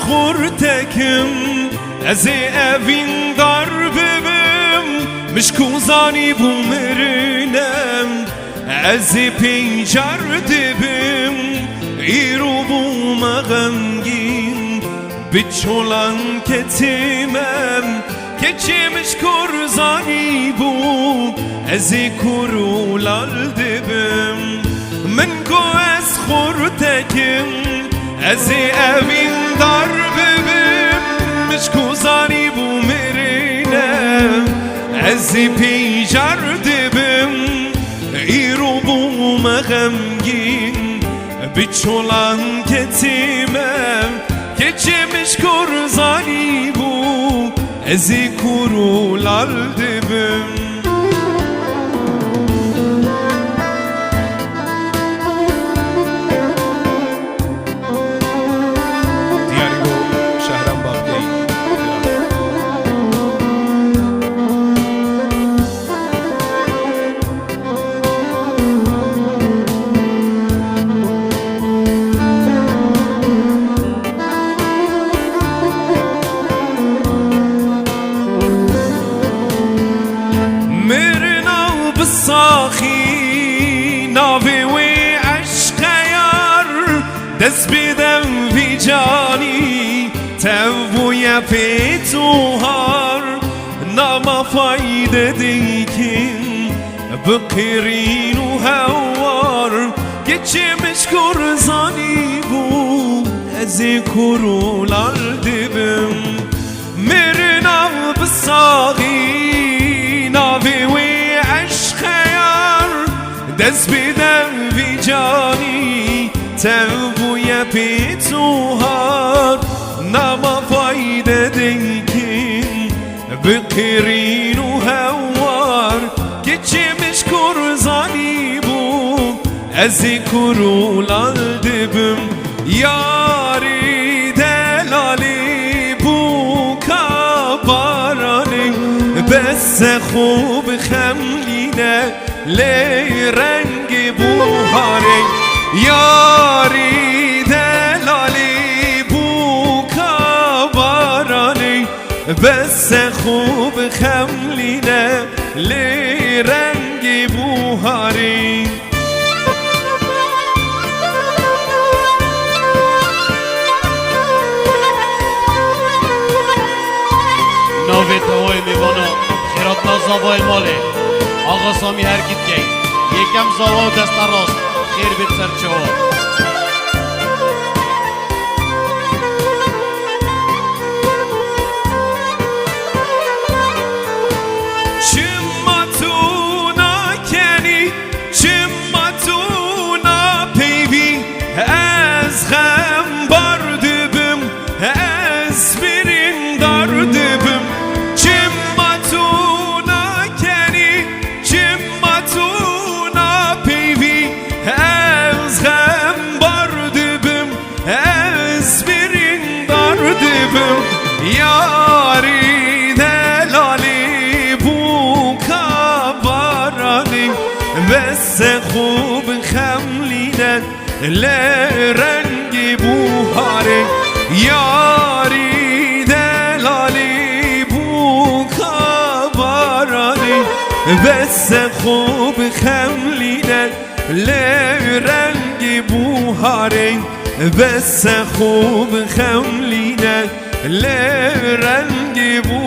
خورتكم از اوین دار ببم مشکوزانی بومرنم از پیجر دبم ایرو بومغمگین بچولان کتیمم که چمش کرزانی بو از کرولال دبم من کو از خورتكم از اوین دار ببم مشکوزانی بومرنم از پیجر دبم ایرو بومغمگین بچولان کتیمم که چمش کرزانی بو از کرولال دبم ناوی و عشق یار دست بدم وی جانی توی پیتوهار نما فایده دیکن بقیرین و هوار که چمش کرزانی بو از کرولال دبم مرنا بساقی ناوی و عشق دست بدم وی جانی توی پیتوهار نما فایده دیکن بقیرین و هوار که چمش کرزانی بو از کرولال دبم یاری دلالی بو کابارانی بس خوب خملینه لی رنگ بوهاره یاری دلالی بو کابارانی بس خوب خملینه لی رنگ بوهاره ناوی توای میوانا خیرات نازاوای ماله آقا سامی حرکت کی یکم زاوا و دست راست خیر بید سرچوا چما تو نکنی چما تو نپیوی از غم بردبم از برین دردبم چما تو نکنی چما تو نپیوی از غم بردبم از برین دردبم یاری دلالی بو کابارانی بس خوب خملینه لرنگ بوهاره یاری دلالی بو کابارانی بس خوب خملینه لرنگ بوهاره بس خوب خملینه لرنگ بوهاره